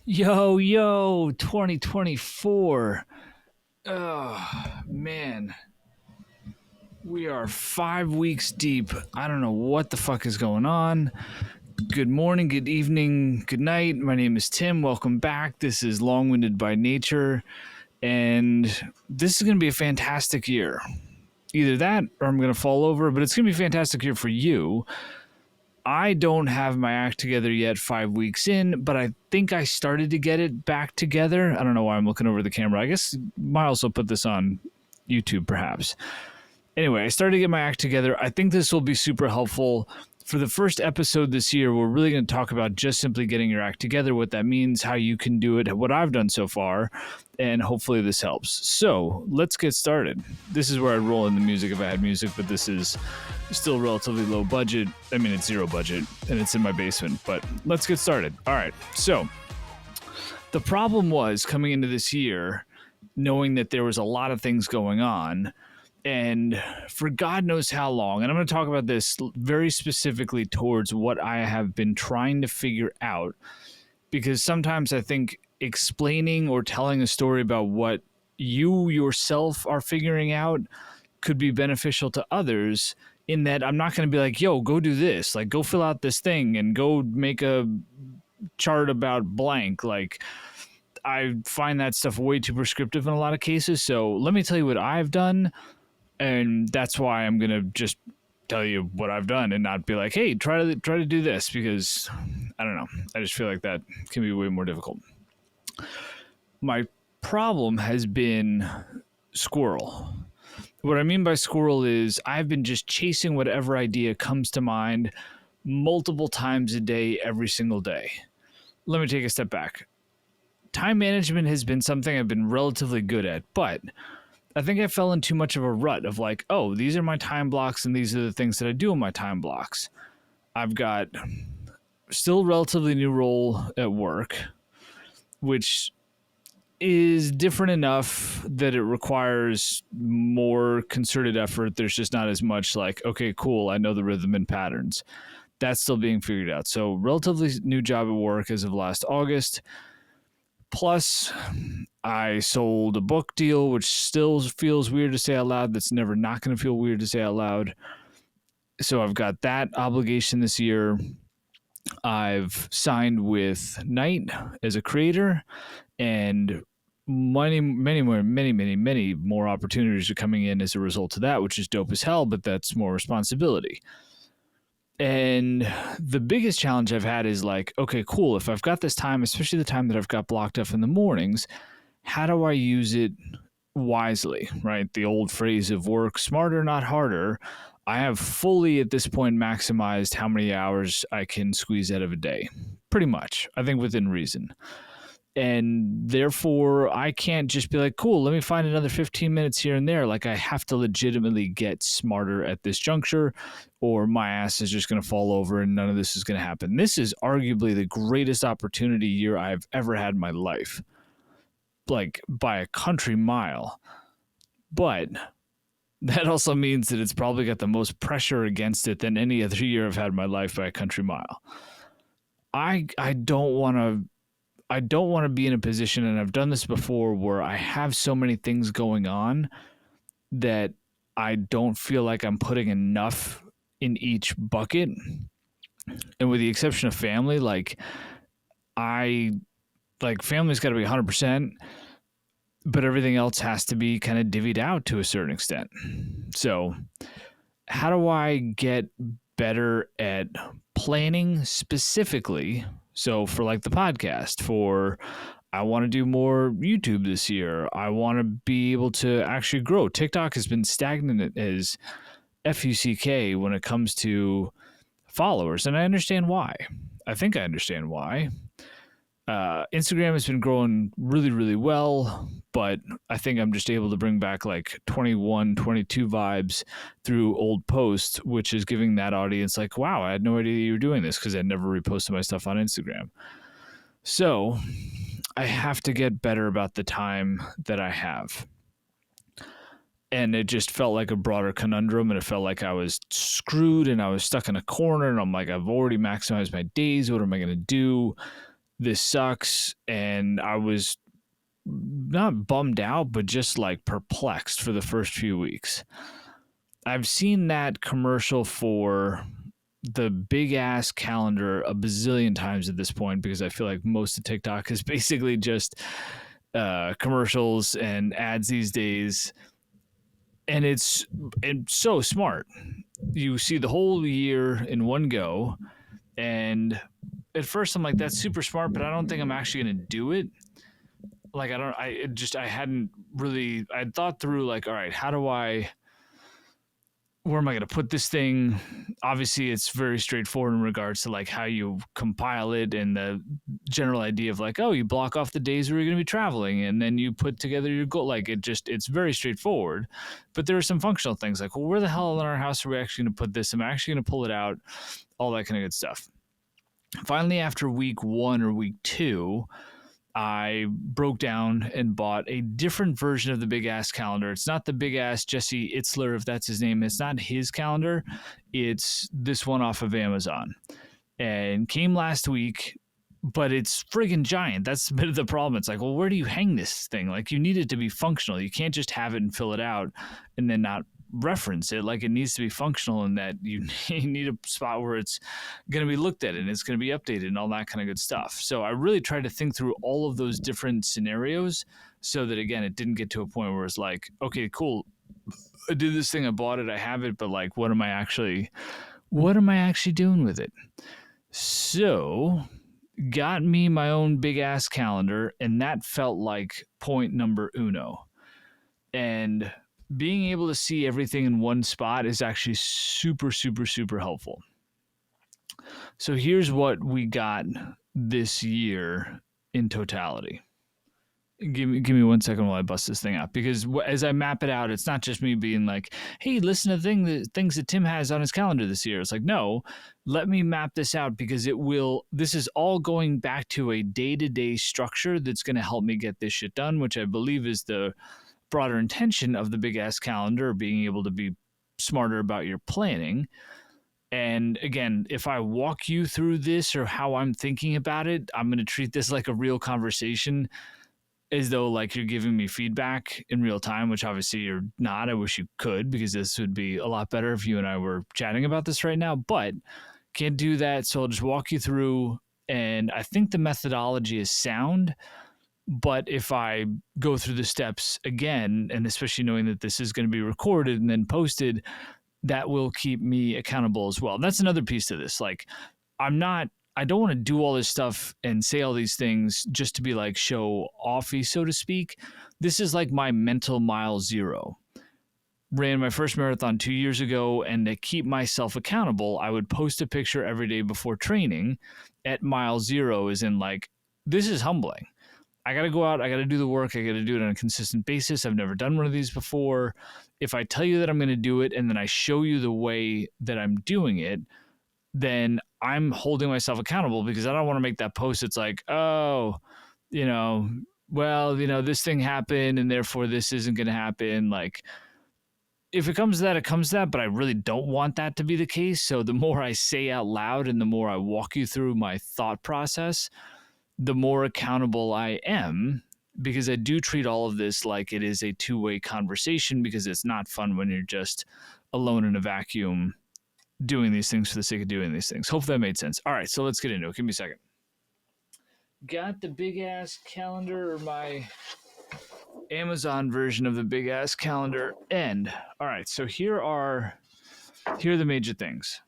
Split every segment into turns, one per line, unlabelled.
Yo, 2024. Oh, man. We are 5 weeks deep. I don't know what the fuck is going on. Good morning, good evening, good night. My name is Tim. Welcome back. This is Longwinded by Nature. And this is going to be a fantastic year. Either that or I'm going to fall over, but it's going to be a fantastic year for you. I don't have my act together yet 5 weeks in, but I think I started to get it back together. I don't know why I'm looking over the camera. I guess Miles will put this on YouTube perhaps. Anyway, I started to get my act together. I think this will be super helpful. For the first episode this year, we're really going to talk about just simply getting your act together, what that means, how you can do it, what I've done so far, and hopefully this helps. So let's get started. This is where I'd roll in the music if I had music, but this is still relatively low budget. I mean, it's zero budget, and it's in my basement, but let's get started. All right, so the problem was coming into this year, knowing that there was a lot of things going on, and for God knows how long, and I'm going to talk about this very specifically towards what I have been trying to figure out, because sometimes I think explaining or telling a story about what you yourself are figuring out could be beneficial to others, in that I'm not going to be like, yo, go do this, like go fill out this thing and go make a chart about blank. Like, I find that stuff way too prescriptive in a lot of cases. So let me tell you what I've done. And that's why I'm going to just tell you what I've done and not be like, hey, try to do this, because I don't know. I just feel like that can be way more difficult. My problem has been squirrel. What I mean by squirrel is I've been just chasing whatever idea comes to mind multiple times a day, every single day. Let me take a step back. Time management has been something I've been relatively good at, but I think I fell in too much of a rut of like, oh, these are my time blocks and these are the things that I do in my time blocks. I've got still relatively new role at work, which is different enough that it requires more concerted effort. There's just not as much like, okay, cool, I know the rhythm and patterns. That's still being figured out. So relatively new job at work as of last August. Plus, I sold a book deal, which still feels weird to say out loud. That's never not going to feel weird to say out loud. So I've got that obligation this year. I've signed with Knight as a creator, and many more opportunities are coming in as a result of that, which is dope as hell, but that's more responsibility. And the biggest challenge I've had is like, okay, cool. If I've got this time, especially the time that I've got blocked off in the mornings, how do I use it wisely, right? The old phrase of work smarter, not harder. I have fully at this point maximized how many hours I can squeeze out of a day. Pretty much, I think within reason. And therefore, I can't just be like, cool, let me find another 15 minutes here and there. Like, I have to legitimately get smarter at this juncture, or my ass is just going to fall over and none of this is going to happen. This is arguably the greatest opportunity year I've ever had in my life, like by a country mile. But that also means that it's probably got the most pressure against it than any other year I've had in my life by a country mile. I don't want to be in a position, and I've done this before, where I have so many things going on that I don't feel like I'm putting enough in each bucket. And with the exception of family, family's got to be 100%, but everything else has to be kind of divvied out to a certain extent. So how do I get better at planning specifically? So for like the podcast, I want to do more YouTube this year. I want to be able to actually grow. TikTok has been stagnant as FUCK when it comes to followers, and I understand why. I think I understand why. Instagram has been growing really, really well, but I think I'm just able to bring back like 21, 22 vibes through old posts, which is giving that audience like, wow, I had no idea you were doing this, because I never reposted my stuff on Instagram. So I have to get better about the time that I have. And it just felt like a broader conundrum, and it felt like I was screwed and I was stuck in a corner, and I'm like, I've already maximized my days. What am I going to do? this sucks. And I was not bummed out, but just like perplexed for the first few weeks. I've seen that commercial for the big ass calendar a bazillion times at this point, because I feel like most of TikTok is basically just commercials and ads these days. And it's so smart. You see the whole year in one go. And at first I'm like, that's super smart, but I don't think I'm actually going to do it. Like, I hadn't really, I'd thought through like, all right, where am I going to put this thing? Obviously, it's very straightforward in regards to like how you compile it and the general idea of like, oh, you block off the days where you're going to be traveling and then you put together your goal. Like it's very straightforward. But there are some functional things like, well, where the hell in our house are we actually going to put this? Am I actually going to pull it out? All that kind of good stuff. Finally, after week 1 or week 2, I broke down and bought a different version of the big ass calendar. It's not the big ass Jesse Itzler, if that's his name. It's not his calendar. It's this one off of Amazon, and came last week, but it's friggin' giant. That's a bit of the problem. It's like, well, where do you hang this thing? Like, you need it to be functional. You can't just have it and fill it out and then not reference it. Like, it needs to be functional in that you need a spot where it's going to be looked at and it's going to be updated and all that kind of good stuff. So I really tried to think through all of those different scenarios so that, again, it didn't get to a point where it's like, okay, cool, I did this thing, I bought it, I have it, but like, what am I actually doing with it? So got me my own big ass calendar, and that felt like point number uno. And being able to see everything in one spot is actually super, super, super helpful. So here's what we got this year in totality. Give me 1 second while I bust this thing out, because as I map it out, it's not just me being like, hey, listen to things that Tim has on his calendar this year. It's like, no, let me map this out, because this is all going back to a day-to-day structure that's going to help me get this shit done, which I believe is the broader intention of the big ass calendar, being able to be smarter about your planning. And again, if I walk you through this or how I'm thinking about it, I'm going to treat this like a real conversation, as though like you're giving me feedback in real time, which obviously you're not. I wish you could, because this would be a lot better if you and I were chatting about this right now, but can't do that. So I'll just walk you through, and I think the methodology is sound. But if I go through the steps again, and especially knowing that this is going to be recorded and then posted, that will keep me accountable as well. And that's another piece to this. Like, I don't want to do all this stuff and say all these things just to be like show offy, so to speak. This is like my mental mile zero. Ran my first marathon 2 years ago, and to keep myself accountable, I would post a picture every day before training at mile zero, as in like, this is humbling. I got to go out, I got to do the work, I got to do it on a consistent basis. I've never done one of these before. If I tell you that I'm going to do it and then I show you the way that I'm doing it, then I'm holding myself accountable, because I don't want to make that post. It's like, oh, this thing happened and therefore this isn't going to happen. Like, if it comes to that, it comes to that, but I really don't want that to be the case. So the more I say out loud and the more I walk you through my thought process, the more accountable I am, because I do treat all of this like it is a two-way conversation, because it's not fun when you're just alone in a vacuum doing these things for the sake of doing these things. Hope that made sense. All right, so let's get into it. Give me a second. Got the big-ass calendar, or my Amazon version of the big-ass calendar, and all right, so here are the major things.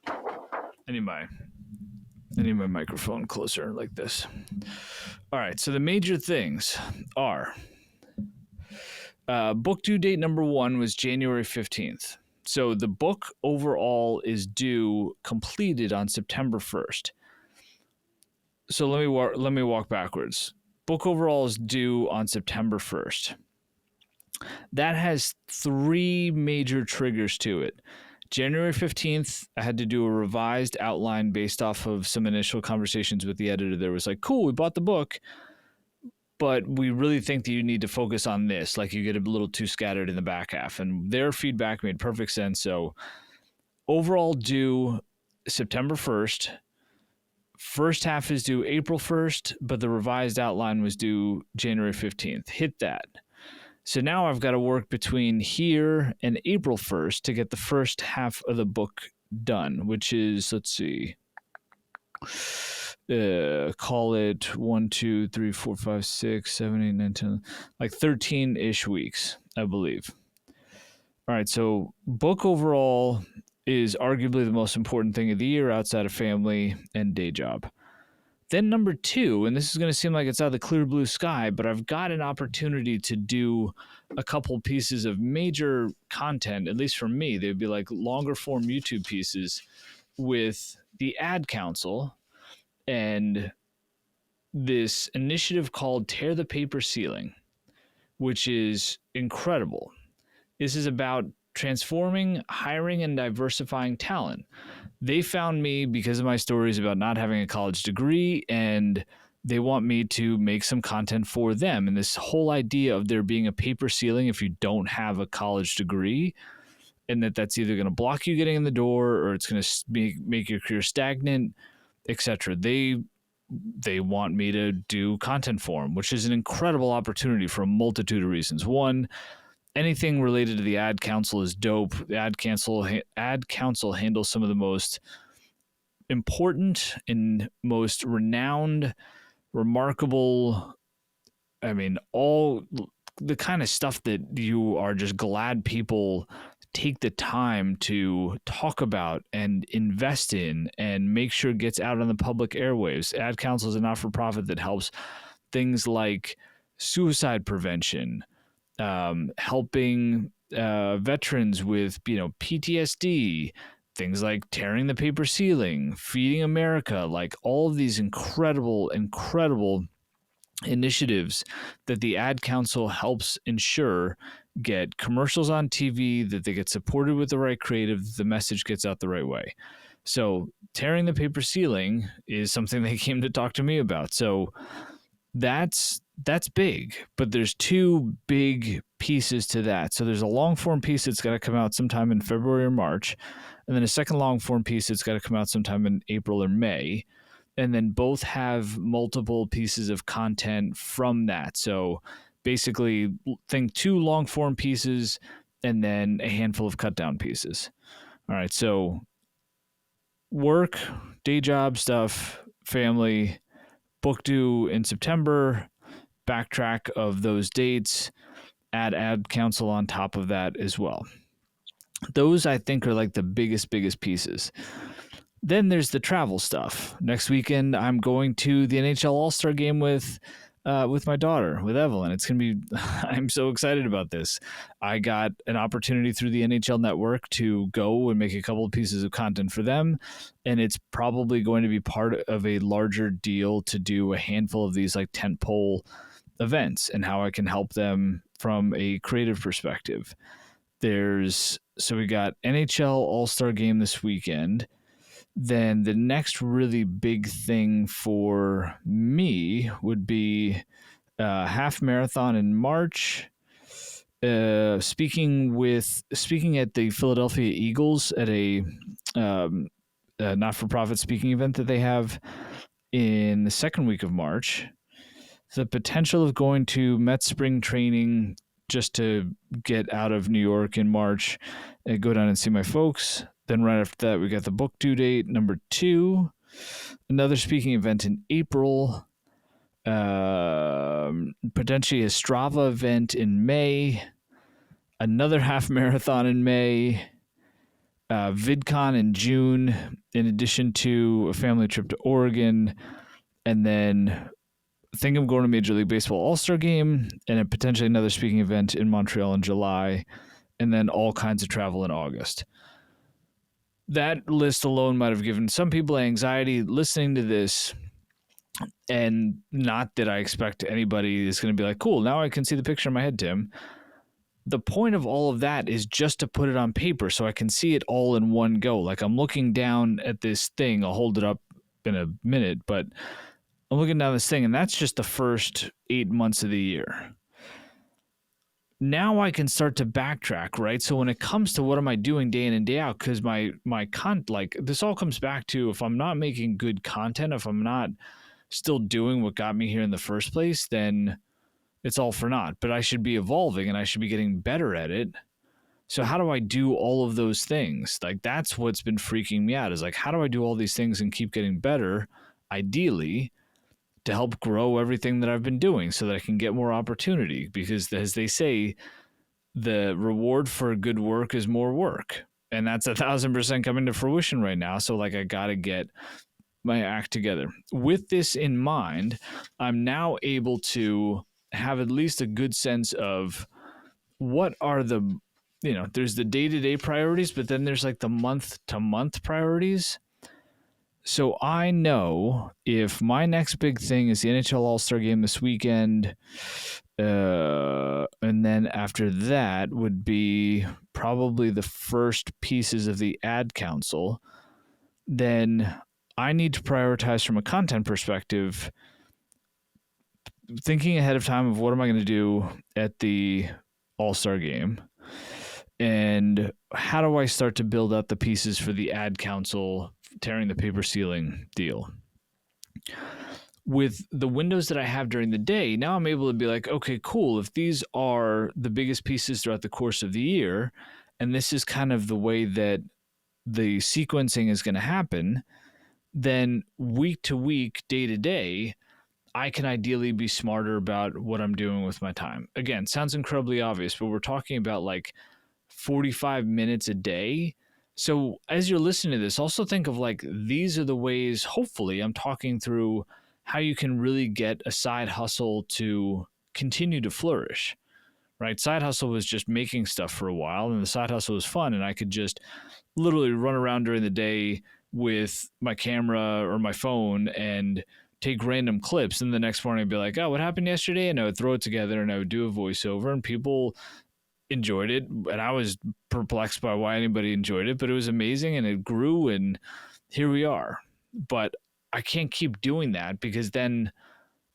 I need my microphone closer like this. All right, so the major things are book due date number 1 was January 15th. So the book overall is due completed on September 1st. So let me walk backwards. Book overall is due on September 1st. That has 3 major triggers to it. January 15th, I had to do a revised outline based off of some initial conversations with the editor. There was like, cool, we bought the book, but we really think that you need to focus on this. Like, you get a little too scattered in the back half. And their feedback made perfect sense. So overall due September 1st, First half is due April 1st, but the revised outline was due January 15th. Hit that. So now I've got to work between here and April 1st to get the first half of the book done, which is, let's see, call it 1, 2, 3, 4, 5, 6, 7, 8, 9, 10, like 13-ish weeks, I believe. All right, so book overall is arguably the most important thing of the year outside of family and day job. Then number 2, and this is going to seem like it's out of the clear blue sky, but I've got an opportunity to do a couple pieces of major content, at least for me. They'd be like longer form YouTube pieces with the Ad Council and this initiative called Tear the Paper Ceiling, which is incredible. This is about transforming, hiring, and diversifying talent. They found me because of my stories about not having a college degree, and they want me to make some content for them. And this whole idea of there being a paper ceiling if you don't have a college degree, and that's either going to block you getting in the door or it's going to make your career stagnant, etc. They want me to do content for them, which is an incredible opportunity for a multitude of reasons. One, anything related to the Ad Council is dope. The Ad Council handles some of the most important and most renowned, remarkable, all the kind of stuff that you are just glad people take the time to talk about and invest in and make sure it gets out on the public airwaves. Ad Council is a not-for-profit that helps things like suicide prevention, helping veterans with PTSD, things like tearing the paper ceiling, feeding America, like all of these incredible initiatives that the Ad Council helps ensure get commercials on TV, that they get supported with the right creative, the message gets out the right way. So tearing the paper ceiling is something they came to talk to me about. So that's big, but there's 2 big pieces to that. So there's a long form piece that's got to come out sometime in February or March, and then a second long form piece that's got to come out sometime in April or May. And then both have multiple pieces of content from that. So basically think 2 long form pieces and then a handful of cut down pieces. All right. So work, day job stuff, family, book due in September, backtrack of those dates, add Ad Council on top of that as well. Those I think are like the biggest pieces. Then there's the travel stuff. Next weekend, I'm going to the NHL All-Star game with my daughter, with Evelyn. It's going to be, I'm so excited about this. I got an opportunity through the NHL Network to go and make a couple of pieces of content for them. And it's probably going to be part of a larger deal to do a handful of these like tentpole events and how I can help them from a creative perspective. So we got NHL All-Star game this weekend. Then the next really big thing for me would be half marathon in March. Speaking at the Philadelphia Eagles at a not-for-profit speaking event that they have in the second week of March. The potential of going to Mets spring training just to get out of New York in March and go down and see my folks. Then right after that, we got the book due date, number 2. Another speaking event in April. Potentially a Strava event in May. Another half marathon in May. VidCon in June, in addition to a family trip to Oregon. And then I think I'm going to Major League Baseball All-Star game and potentially another speaking event in Montreal in July. And then all kinds of travel in August. That list alone might have given some people anxiety listening to this, and not that I expect anybody is going to be like, cool, now I can see the picture in my head, Tim. The point of all of that is just to put it on paper so I can see it all in one go. Like I'm looking down at this thing. I'll hold it up in a minute, but I'm looking down this thing, and that's just the first 8 months of the year. now I can start to backtrack, right? So when it comes to what am I doing day in and day out, because this all comes back to, if I'm not making good content, if I'm not still doing what got me here in the first place, then it's all for naught. But I should be evolving and I should be getting better at it. So how do I do all of those things? Like, that's what's been freaking me out, is like, how do I do all these things and keep getting better, ideally, to help grow everything that I've been doing so that I can get more opportunity? Because as they say, the reward for good work is more work. And that's 1,000% coming to fruition right now. So like, I got to get my act together. With this in mind, I'm now able to have at least a good sense of what are the, there's the day-to-day priorities, but then there's like the month-to-month priorities. So I know if my next big thing is the NHL All-Star Game this weekend, and then after that would be probably the first pieces of the ad council, then I need to prioritize from a content perspective, thinking ahead of time of what am I going to do at the All-Star Game, and how do I start to build up the pieces for the ad council, tearing the paper ceiling deal. With the windows that I have during the day, now I'm able to be like, okay, cool. If these are the biggest pieces throughout the course of the year, and this is kind of the way that the sequencing is going to happen, then week to week, day to day, I can ideally be smarter about what I'm doing with my time. Again, sounds incredibly obvious, but we're talking about like 45 minutes a day. So as you're listening to this, also think of like, these are the ways, hopefully, I'm talking through how you can really get a side hustle to continue to flourish, right? Side hustle was just making stuff for a while, and the side hustle was fun, and I could just literally run around during the day with my camera or my phone and take random clips, and the next morning I'd be like, oh, what happened yesterday? And I would throw it together and I would do a voiceover, and people enjoyed it, and I was perplexed by why anybody enjoyed it, but it was amazing, and it grew, and here we are. But I can't keep doing that, because then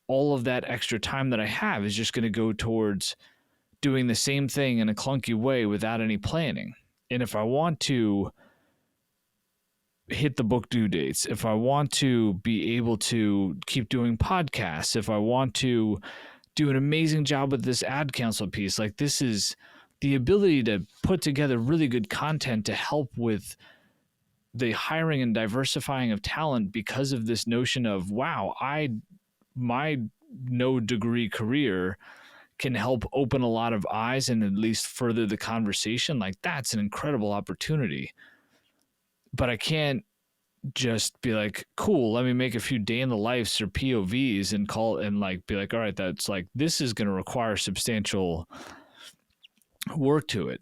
all of that extra time that I have is just going to go towards doing the same thing in a clunky way without any planning. And if I want to hit the book due dates, if I want to be able to keep doing podcasts, if I want to do an amazing job with this ad council piece, like, this is the ability to put together really good content to help with the hiring and diversifying of talent, because of this notion of, wow, my no degree career can help open a lot of eyes and at least further the conversation. Like, that's an incredible opportunity. But I can't just be like, cool, let me make a few day in the lives or POVs and call and like be like, all right, that's like, this is going to require substantial work to it.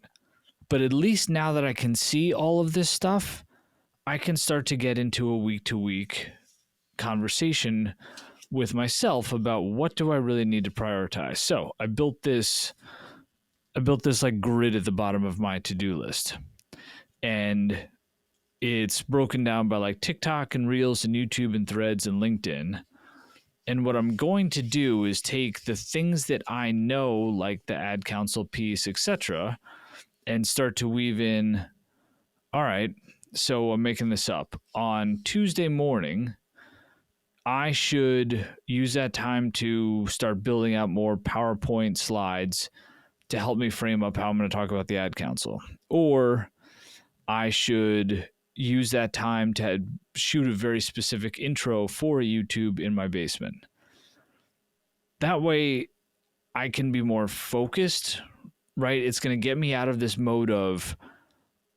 But at least now that I can see all of this stuff, I can start to get into a week to week conversation with myself about what do I really need to prioritize. So I built this like grid at the bottom of my to-do list, and it's broken down by like TikTok and Reels and YouTube and Threads and LinkedIn. And what I'm going to do is take the things that I know, like the ad council piece, etc., and start to weave in, all right, so I'm making this up. On Tuesday morning, I should use that time to start building out more PowerPoint slides to help me frame up how I'm going to talk about the ad council. Or I should use that time to shoot a very specific intro for YouTube in my basement. That way I can be more focused, right? It's going to get me out of this mode of,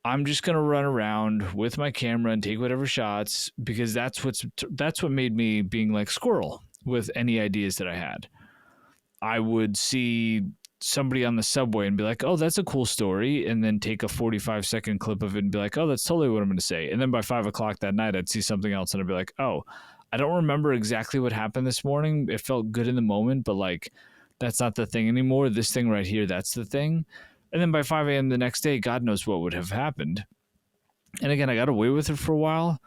I'm just going to run around with my camera and take whatever shots, because that's what made me being like squirrel with any ideas that I had. I would see somebody on the subway and be like, oh, that's a cool story, and then take a 45-second clip of it and be like, oh, that's totally what I'm going to say. And then by 5 o'clock that night, I'd see something else and I'd be like, oh, I don't remember exactly what happened this morning. It felt good in the moment, but like, that's not the thing anymore. This thing right here, that's the thing. And then by 5 a.m. the next day, God knows what would have happened. And again, I got away with it for a while,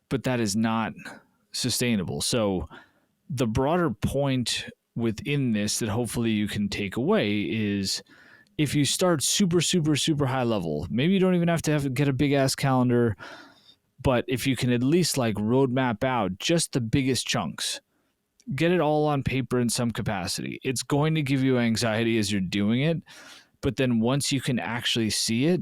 but that is not sustainable. So the broader point within this that hopefully you can take away is if you start super, super, super high level, maybe you don't even have to get a big ass calendar, but if you can at least like roadmap out just the biggest chunks, get it all on paper in some capacity. It's going to give you anxiety as you're doing it, but then once you can actually see it,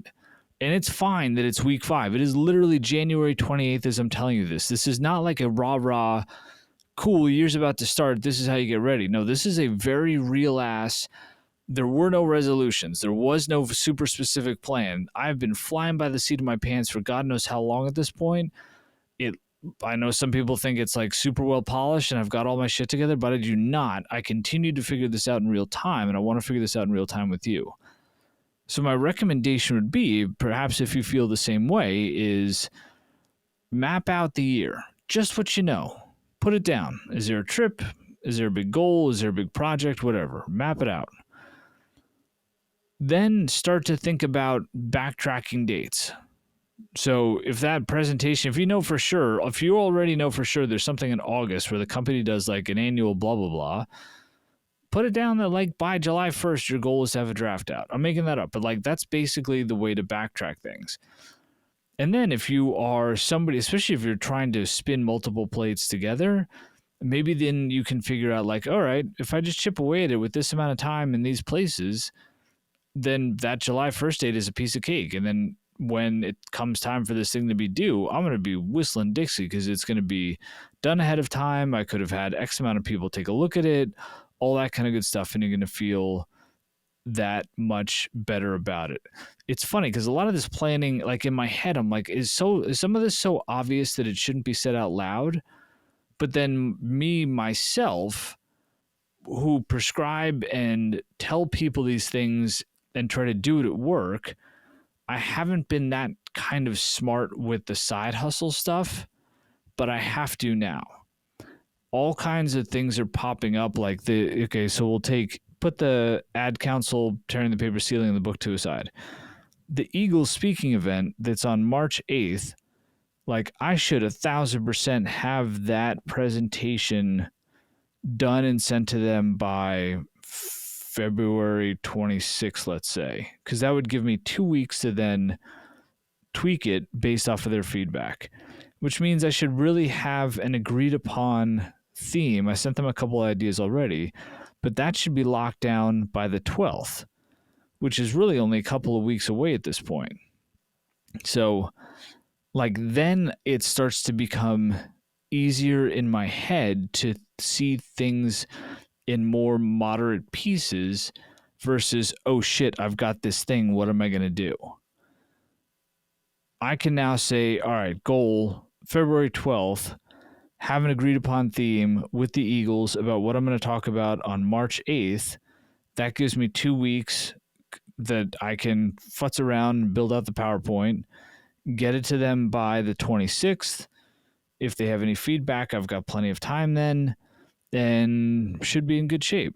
and it's fine that it's week 5. It is literally January 28th as I'm telling you this. This is not like a rah-rah, cool, year's about to start, this is how you get ready. No, this is a very real ass, there were no resolutions. There was no super specific plan. I've been flying by the seat of my pants for God knows how long at this point. I know some people think it's like super well polished and I've got all my shit together, but I do not. I continue to figure this out in real time, and I want to figure this out in real time with you. So my recommendation would be, perhaps if you feel the same way, is map out the year. Just what you know. Put it down. Is there a trip? Is there a big goal? Is there a big project? Whatever. Map it out. Then start to think about backtracking dates. So if that presentation, if you know for sure, if you already know for sure there's something in August where the company does like an annual blah, blah, blah, put it down that like by July 1st, your goal is to have a draft out. I'm making that up, but like that's basically the way to backtrack things. And then if you are somebody, especially if you're trying to spin multiple plates together, maybe then you can figure out like, all right, if I just chip away at it with this amount of time in these places, then that July 1st date is a piece of cake. And then when it comes time for this thing to be due, I'm going to be whistling Dixie because it's going to be done ahead of time. I could have had X amount of people take a look at it, all that kind of good stuff, and you're going to feel that much better about it. It's funny because a lot of this planning, like in my head, I'm like, is some of this so obvious that it shouldn't be said out loud? But then me, myself, who prescribe and tell people these things and try to do it at work, I haven't been that kind of smart with the side hustle stuff, but I have to now. All kinds of things are popping up like so we'll put the ad council, tearing the paper, sealing the book to a side. The Eagles speaking event that's on March 8th, like I should 1,000% have that presentation done and sent to them by February 26th, let's say, because that would give me 2 weeks to then tweak it based off of their feedback, which means I should really have an agreed upon theme. I sent them a couple ideas already, but that should be locked down by the 12th, which is really only a couple of weeks away at this point. So like then it starts to become easier in my head to see things in more moderate pieces versus, oh shit, I've got this thing, what am I going to do? I can now say, all right, goal, February 12th, have an agreed upon theme with the Eagles about what I'm going to talk about on March 8th. That gives me 2 weeks that I can futz around and build out the PowerPoint, get it to them by the 26th. If they have any feedback, I've got plenty of time then, and should be in good shape.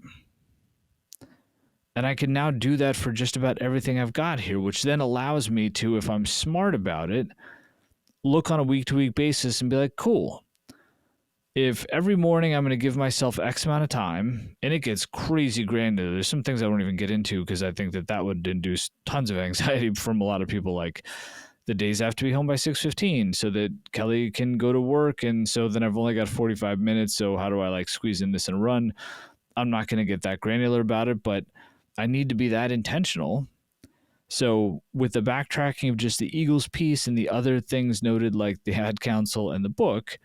And I can now do that for just about everything I've got here, which then allows me to, if I'm smart about it, look on a week-to-week basis and be like, cool. If every morning I'm going to give myself X amount of time, and it gets crazy granular, there's some things I won't even get into because I think that would induce tons of anxiety from a lot of people, like the days I have to be home by 6:15 so that Kelly can go to work, and so then I've only got 45 minutes, so how do I like squeeze in this and run? I'm not going to get that granular about it, but I need to be that intentional. So with the backtracking of just the Eagles piece and the other things noted like the ad council and the book,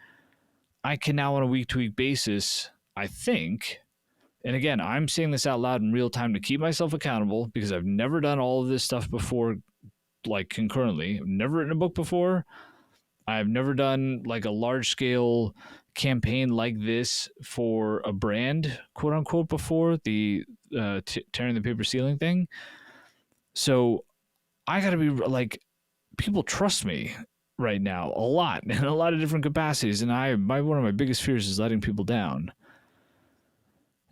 I can now on a week-to-week basis, I think, and again, I'm saying this out loud in real time to keep myself accountable because I've never done all of this stuff before, like concurrently. I've never written a book before. I've never done like a large-scale campaign like this for a brand, quote unquote, before, the tearing the paper sealing thing. So I got to be like, people trust me right now a lot in a lot of different capacities, and one of my biggest fears is letting people down.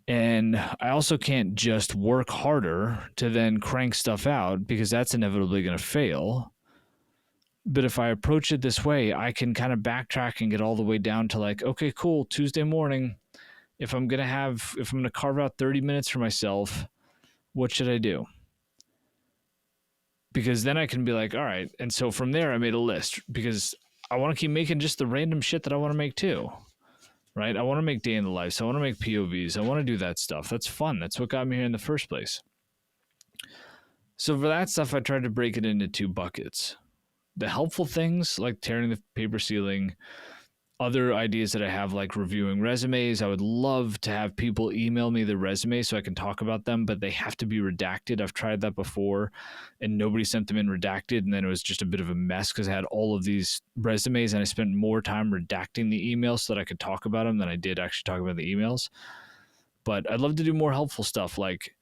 And I also can't just work harder to then crank stuff out because that's inevitably going to fail. But if I approach it this way, I can kind of backtrack and get all the way down to like, okay, cool, Tuesday morning, if I'm going to carve out 30 minutes for myself, what should I do? because then I can be like, all right. And so from there, I made a list because I want to keep making just the random shit that I want to make too. Right? I want to make day in the life. So I want to make POVs. I want to do that stuff. That's fun. That's what got me here in the first place. So for that stuff, I tried to break it into 2 buckets. The helpful things like tearing the paper ceiling, other ideas that I have like reviewing resumes. I would love to have people email me their resume so I can talk about them, but they have to be redacted. I've tried that before and nobody sent them in redacted, and then it was just a bit of a mess because I had all of these resumes and I spent more time redacting the emails so that I could talk about them than I did actually talk about the emails. But I'd love to do more helpful stuff like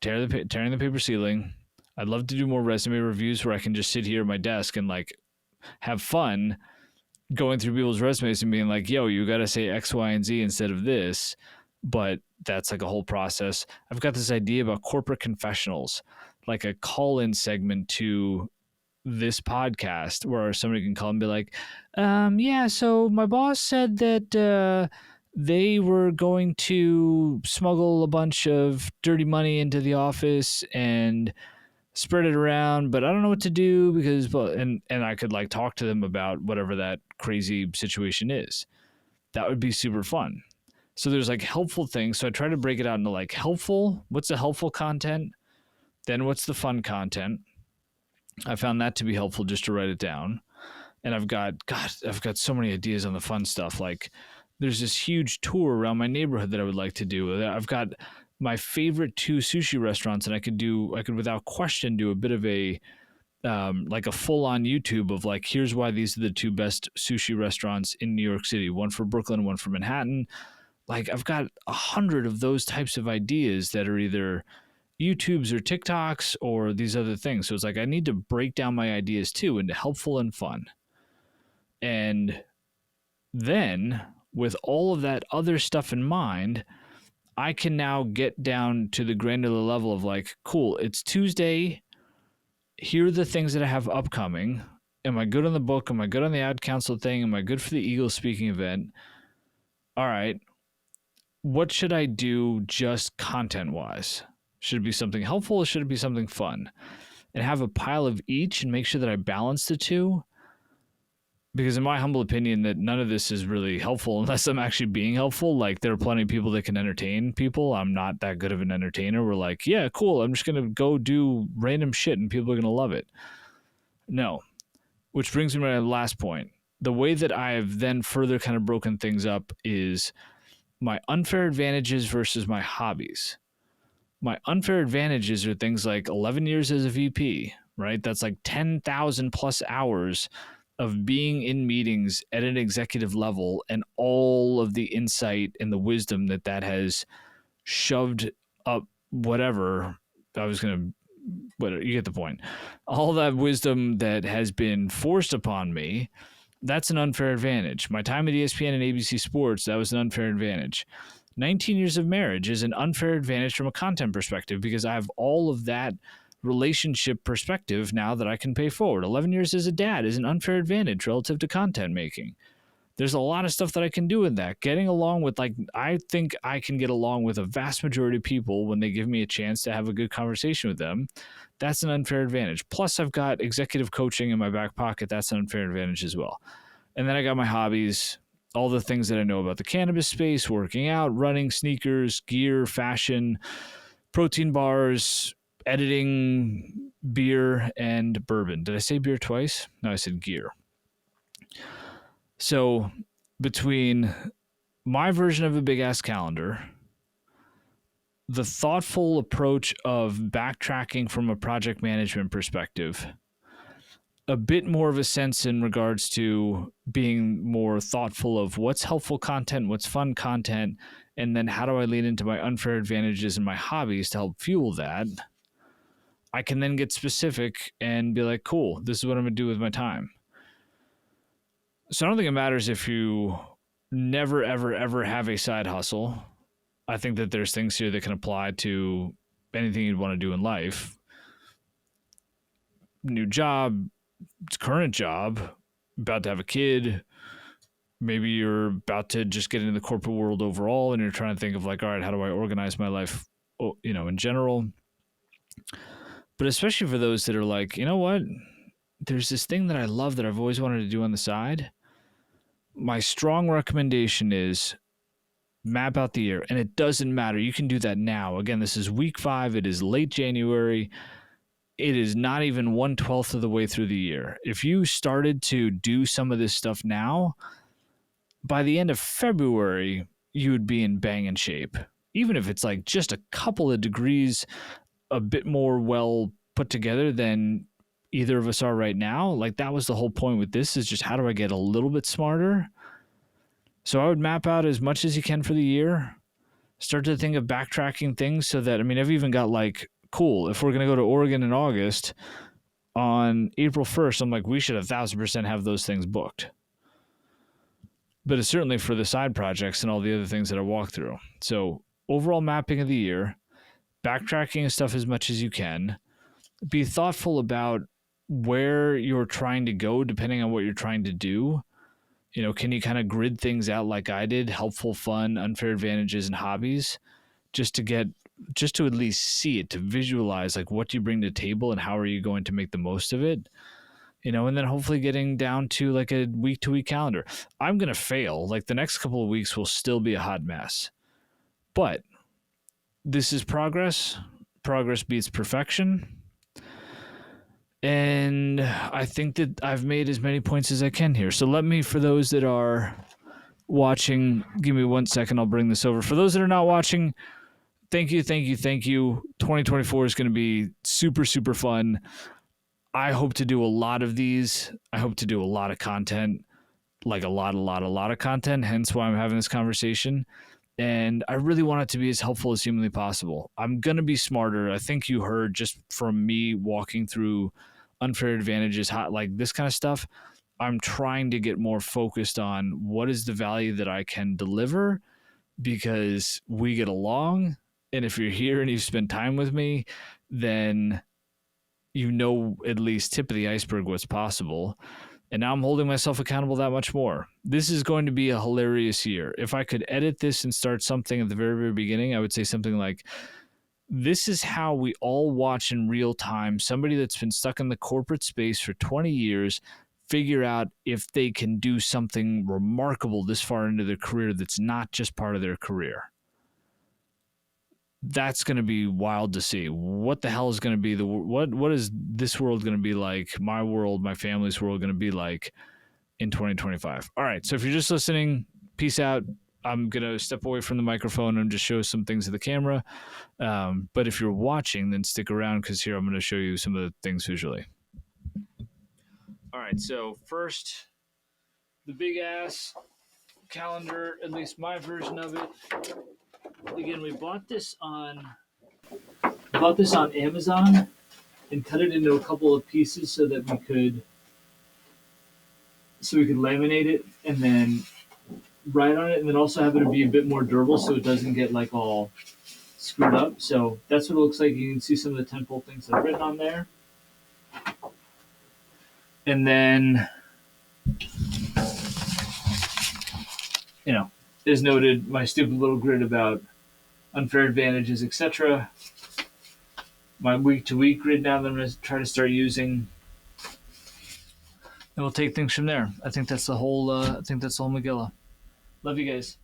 tearing the paper ceiling. I'd love to do more resume reviews where I can just sit here at my desk and like have fun going through people's resumes and being like, yo, you got to say X, Y, and Z instead of this. But that's like a whole process. I've got this idea about corporate confessionals, like a call-in segment to this podcast where somebody can call and be like, yeah, so my boss said that they were going to smuggle a bunch of dirty money into the office and spread it around, but I don't know what to do because, and I could like talk to them about whatever that crazy situation is. That would be super fun. So there's like helpful things. So I try to break it out into like helpful. What's the helpful content? Then what's the fun content? I found that to be helpful just to write it down. And I've got so many ideas on the fun stuff. Like there's this huge tour around my neighborhood that I would like to do. I've got my favorite 2 sushi restaurants, and I could without question do a bit of a like a full-on YouTube of like, here's why these are the 2 best sushi restaurants in New York City, one for Brooklyn, one for Manhattan. Like I've got 100 of those types of ideas that are either YouTubes or TikToks or these other things. So it's like I need to break down my ideas too into helpful and fun. And then with all of that other stuff in mind, I can now get down to the granular level of like, cool, it's Tuesday. Here are the things that I have upcoming. Am I good on the book? Am I good on the ad council thing? Am I good for the Eagles speaking event? All right. What should I do just content-wise? Should it be something helpful or should it be something fun? And have a pile of each and make sure that I balance the 2. Because in my humble opinion, that none of this is really helpful unless I'm actually being helpful. Like there are plenty of people that can entertain people. I'm not that good of an entertainer. We're like, yeah, cool. I'm just going to go do random shit and people are going to love it. No. Which brings me to my last point. The way that I have then further kind of broken things up is my unfair advantages versus my hobbies. My unfair advantages are things like 11 years as a VP, right? That's like 10,000 plus hours of being in meetings at an executive level and all of the insight and the wisdom that has shoved up whatever. You get the point. All that wisdom that has been forced upon me, that's an unfair advantage. My time at ESPN and ABC Sports, that was an unfair advantage. 19 years of marriage is an unfair advantage from a content perspective because I have all of that relationship perspective now that I can pay forward. 11 years as a dad is an unfair advantage relative to content making. There's a lot of stuff that I can do in that. Getting along with, like, I think I can get along with a vast majority of people when they give me a chance to have a good conversation with them. That's an unfair advantage. Plus, I've got executive coaching in my back pocket. That's an unfair advantage as well. And then I got my hobbies, all the things that I know about the cannabis space, working out, running, sneakers, gear, fashion, protein bars, editing, beer, and bourbon. Did I say beer twice? No, I said gear. So between my version of a big-ass calendar, the thoughtful approach of backtracking from a project management perspective, a bit more of a sense in regards to being more thoughtful of what's helpful content, what's fun content, and then how do I lean into my unfair advantages and my hobbies to help fuel that, I can then get specific and be like, cool, this is what I'm going to do with my time. So I don't think it matters if you never, ever, ever have a side hustle. I think that there's things here that can apply to anything you'd want to do in life. New job, current job, about to have a kid. Maybe you're about to just get into the corporate world overall and you're trying to think of like, all right, how do I organize my life, in general? But especially for those that are like, you know what? There's this thing that I love that I've always wanted to do on the side. My strong recommendation is map out the year. And it doesn't matter. You can do that now. Again, this is week 5. It is late January. It is not even 1/12 of the way through the year. If you started to do some of this stuff now, by the end of February, you would be in banging shape. Even if it's like just a couple of degrees a bit more well put together than either of us are right now. Like that was the whole point with this, is just how do I get a little bit smarter? So I would map out as much as you can for the year. Start to think of backtracking things so that, I mean, I've even got like, cool, if we're going to go to Oregon in August, on April 1st, I'm like, we should 1,000% have those things booked. But it's certainly for the side projects and all the other things that I walk through. So overall mapping of the year, backtracking and stuff as much as you can. Be thoughtful about where you're trying to go depending on what you're trying to do. You know, can you kind of grid things out like I did? Helpful, fun, unfair advantages, and hobbies, just to at least see it, to visualize like what do you bring to the table and how are you going to make the most of it. You know, and then hopefully getting down to like a week to week calendar. I'm going to fail. Like the next couple of weeks will still be a hot mess. But this is progress. Progress beats perfection. And I think that I've made as many points as I can here. So let me, for those that are watching, give me 1 second. I'll bring this over. For those that are not watching, thank you. 2024 is going to be super, super fun. I hope to do a lot of these. I hope to do a lot of content, like a lot of content, hence why I'm having this conversation. And I really want it to be as helpful as humanly possible. I'm going to be smarter. I think you heard just from me walking through unfair advantages, like this kind of stuff. I'm trying to get more focused on what is the value that I can deliver, because we get along. And if you're here and you've spent time with me, then you know at least tip of the iceberg what's possible. And now I'm holding myself accountable that much more. This is going to be a hilarious year. If I could edit this and start something at the very, very beginning, I would say something like, this is how we all watch in real time somebody that's been stuck in the corporate space for 20 years figure out if they can do something remarkable this far into their career that's not just part of their career. That's going to be wild to see. What the hell is going to be what is this world going to be like? My world, my family's world going to be like in 2025. All right. So if you're just listening, peace out. I'm going to step away from the microphone and just show some things to the camera. But if you're watching, then stick around, because here I'm going to show you some of the things visually. All right. So first, the big ass calendar, at least my version of it. Again, we bought this on Amazon and cut it into a couple of pieces so that we could laminate it and then write on it, and then also have it be a bit more durable so it doesn't get like all screwed up. So that's what it looks like. You can see some of the temple things that I've written on there. And then, you know, as noted, my stupid little grid about unfair advantages, etc. My week-to-week grid now that I'm going to try to start using. And we'll take things from there. I think that's the whole Megillah. Love you guys.